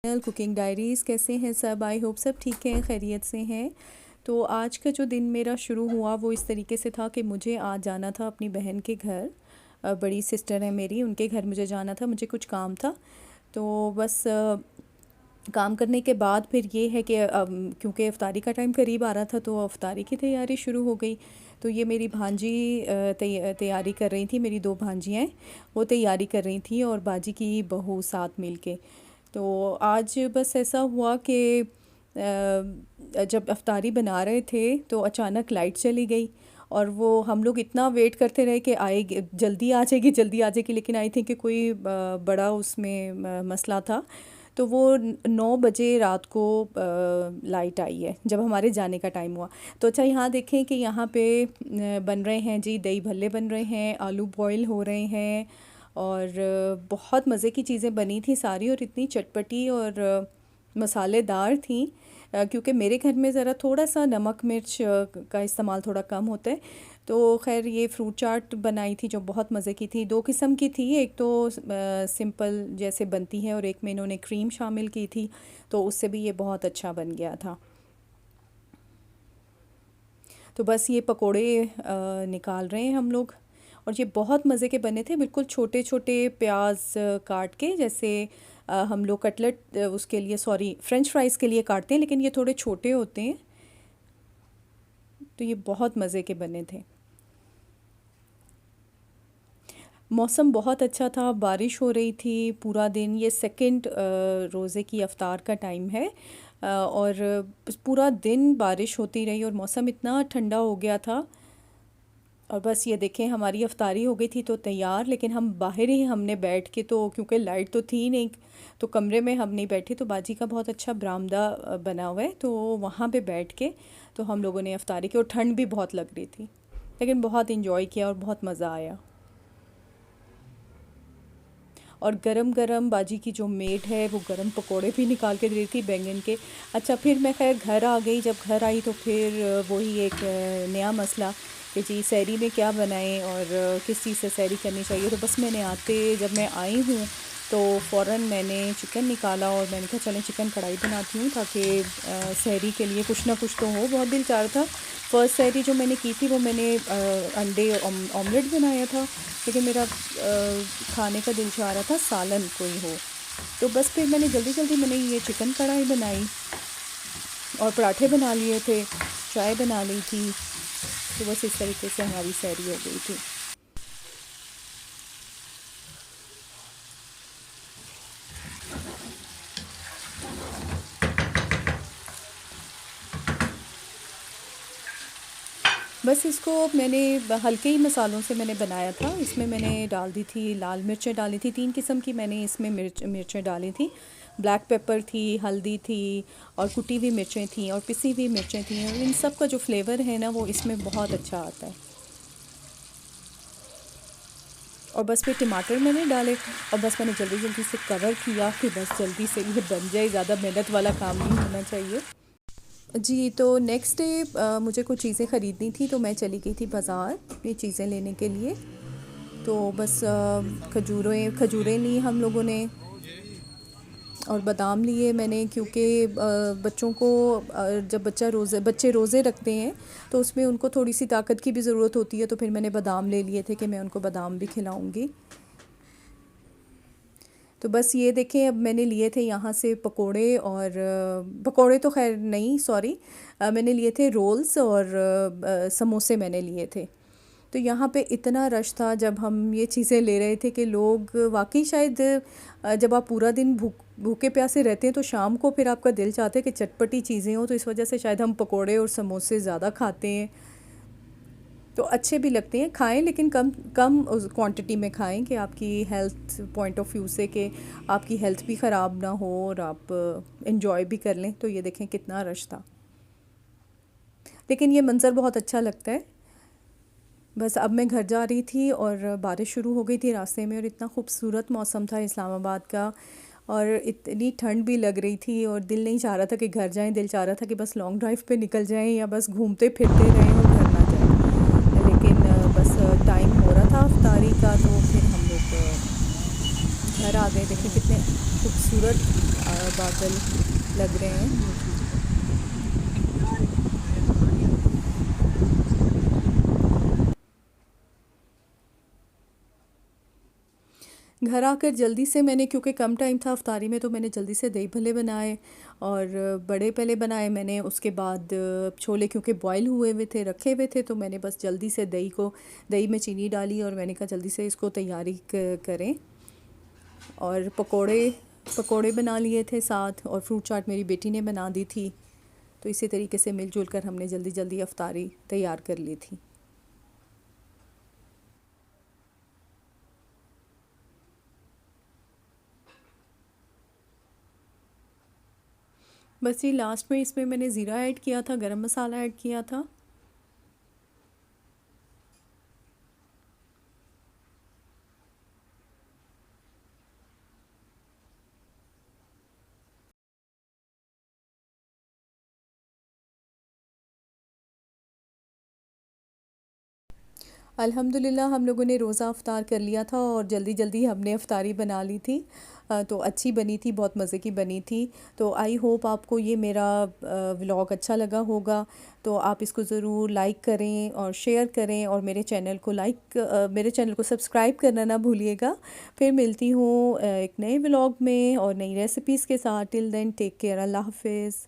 Cooking diaries. कैसे हैं सब? आई होप सब ठीक हैं, खैरियत से हैं। तो आज का जो दिन मेरा शुरू हुआ वो इस तरीके से था कि मुझे आज जाना था अपनी बहन के घर। बड़ी सिस्टर है मेरी, उनके घर मुझे जाना था, मुझे कुछ काम था। तो बस काम करने के बाद फिर ये है कि क्योंकि इफ्तारी का टाइम करीब आ रहा था तो इफ्तारी की तैयारी शुरू हो गई। तो ये मेरी भांजी तैयारी कर रही थी, मेरी 2 भांजियाँ हैं, वो तैयारी कर रही थी और बाजी की बहू साथ मिल के। तो आज बस ऐसा हुआ कि जब अफ्तारी बना रहे थे तो अचानक लाइट चली गई और वो हम लोग इतना वेट करते रहे कि आएगी, जल्दी आ जाएगी, जल्दी आ जाएगी, लेकिन आई थिंक कि कोई बड़ा उसमें मसला था। तो वो 9 बजे रात को लाइट आई है जब हमारे जाने का टाइम हुआ। तो अच्छा, यहाँ देखें कि यहाँ पे बन रहे हैं जी, दही भल्ले बन रहे हैं, आलू बॉयल हो रहे हैं और बहुत मज़े की चीज़ें बनी थी सारी और इतनी चटपटी और मसालेदार थी। क्योंकि मेरे घर में ज़रा थोड़ा सा नमक मिर्च का इस्तेमाल थोड़ा कम होता है। तो खैर ये फ्रूट चाट बनाई थी जो बहुत मज़े की थी। 2 किस्म की थी, एक तो सिंपल जैसे बनती है और एक में इन्होंने क्रीम शामिल की थी, तो उससे भी ये बहुत अच्छा बन गया था। तो बस ये पकोड़े निकाल रहे हैं हम लोग और ये बहुत मज़े के बने थे, बिल्कुल छोटे छोटे प्याज काट के, जैसे हम लोग कटलेट उसके लिए, सॉरी, फ्रेंच फ्राइज़ के लिए काटते हैं, लेकिन ये थोड़े छोटे होते हैं। तो ये बहुत मज़े के बने थे। मौसम बहुत अच्छा था, बारिश हो रही थी पूरा दिन। ये सेकंड रोज़े की अफ्तार का टाइम है और पूरा दिन बारिश होती रही और मौसम इतना ठंडा हो गया था। और बस ये देखें, हमारी अफ्तारी हो गई थी तो तैयार, लेकिन हम बाहर ही हमने बैठ के, तो क्योंकि लाइट तो थी नहीं तो कमरे में हम नहीं बैठे। तो बाजी का बहुत अच्छा बरामदा बना हुआ है, तो वहाँ पे बैठ के तो हम लोगों ने अफ्तारी की और ठंड भी बहुत लग रही थी, लेकिन बहुत इन्जॉय किया और बहुत मज़ा आया। और गरम गरम बाजी की जो मेड है वो गरम पकोड़े भी निकाल के दे रही थी बैंगन के। अच्छा, फिर मैं खैर घर आ गई। जब घर आई तो फिर वही एक नया मसला कि जी सहरी में क्या बनाएं और किस चीज़ से सहरी करनी चाहिए। तो बस मैंने आते, जब मैं आई हूँ तो फ़ौरन मैंने चिकन निकाला और मैंने कहा चलें चिकन कढ़ाई बनाती हूँ, ताकि सहरी के लिए कुछ ना कुछ तो हो। बहुत दिल चाह रहा था। फ़र्स्ट सहरी जो मैंने की थी वो मैंने अंडे ऑमलेट बनाया था, लेकिन मेरा खाने का दिल चाह रहा था सालन कोई हो। तो बस फिर मैंने जल्दी जल्दी मैंने ये चिकन कढ़ाई बनाई और पराठे बना लिए थे, चाय बना ली थी। तो बस इस तरीके से हमारी सहरी हो गई थी। बस इसको मैंने हल्के ही मसालों से मैंने बनाया था। इसमें मैंने डाल दी थी लाल मिर्चें, डाली थी 3 किस्म की मैंने इसमें मिर्चें डाली थी। ब्लैक पेपर थी, हल्दी थी और कुटी हुई मिर्चें थी और पिसी हुई मिर्चें थी, और इन सब का जो फ्लेवर है ना वो इसमें बहुत अच्छा आता है। और बस फिर टमाटर मैंने डाले और बस मैंने जल्दी जल्दी से कवर किया कि बस जल्दी से ये बन जाए, ज़्यादा मेहनत वाला काम नहीं होना चाहिए जी। तो नेक्स्ट डे मुझे कुछ चीज़ें ख़रीदनी थी, तो मैं चली गई थी बाज़ार ये चीज़ें लेने के लिए। तो बस खजूरें ली हम लोगों ने और बादाम लिए मैंने, क्योंकि बच्चों को जब बच्चे रोज़े रखते हैं तो उसमें उनको थोड़ी सी ताकत की भी ज़रूरत होती है। तो फिर मैंने बादाम ले लिए थे कि मैं उनको बादाम भी खिलाऊंगी। तो बस ये देखें, अब मैंने लिए थे यहाँ से पकोड़े, और पकोड़े तो खैर नहीं, सॉरी, मैंने लिए थे रोल्स और समोसे मैंने लिए थे। तो यहाँ पे इतना रश था जब हम ये चीज़ें ले रहे थे कि लोग वाकई शायद जब आप पूरा दिन भूखे प्यासे रहते हैं तो शाम को फिर आपका दिल चाहता है कि चटपटी चीज़ें हों, तो इस वजह से शायद हम पकोड़े और समोसे ज़्यादा खाते हैं। तो अच्छे भी लगते हैं, खाएं, लेकिन कम कम उस क्वांटिटी में खाएं कि आपकी हेल्थ पॉइंट ऑफ व्यू से, कि आपकी हेल्थ भी ख़राब ना हो और आप एंजॉय भी कर लें। तो ये देखें कितना रश था, लेकिन ये मंज़र बहुत अच्छा लगता है। बस अब मैं घर जा रही थी और बारिश शुरू हो गई थी रास्ते में, और इतना खूबसूरत मौसम था इस्लामाबाद का, और इतनी ठंड भी लग रही थी और दिल नहीं चाह रहा था कि घर जाएं। दिल चाह रहा था कि बस लॉन्ग ड्राइव पे निकल जाएं या बस घूमते फिरते रहें और घर ना जाएं। लेकिन बस टाइम हो रहा था अफ्तारी का, तो फिर हम लोग घर आ गए। देखिए कितने खूबसूरत बादल लग रहे हैं। घर आकर जल्दी से मैंने, क्योंकि कम टाइम था अफ्तारी में, तो मैंने जल्दी से दही भल्ले बनाए। और बड़े पहले बनाए मैंने, उसके बाद छोले क्योंकि बॉईल हुए हुए थे, रखे हुए थे, तो मैंने बस जल्दी से दही में चीनी डाली और मैंने कहा जल्दी से इसको तैयारी करें। और पकोड़े पकोड़े बना लिए थे साथ, और फ्रूट चाट मेरी बेटी ने बना दी थी। तो इसी तरीके से मिलजुल कर हमने जल्दी जल्दी अफ्तारी तैयार कर ली थी। बस ये लास्ट में इसमें मैंने ज़ीरा ऐड किया था, गरम मसाला ऐड किया था। अल्हम्दुलिल्लाह हम लोगों ने रोज़ा अफ्तार कर लिया था और जल्दी जल्दी हमने अफ्तारी बना ली थी। तो अच्छी बनी थी, बहुत मज़े की बनी थी। तो आई होप आपको ये मेरा व्लॉग अच्छा लगा होगा। तो आप इसको ज़रूर लाइक करें और शेयर करें, और मेरे चैनल को सब्सक्राइब करना ना भूलिएगा। फिर मिलती हूँ एक नए व्लॉग में और नई रेसिपीज़ के साथ। टिल देन टेक केयर, अल्लाह हाफिज़।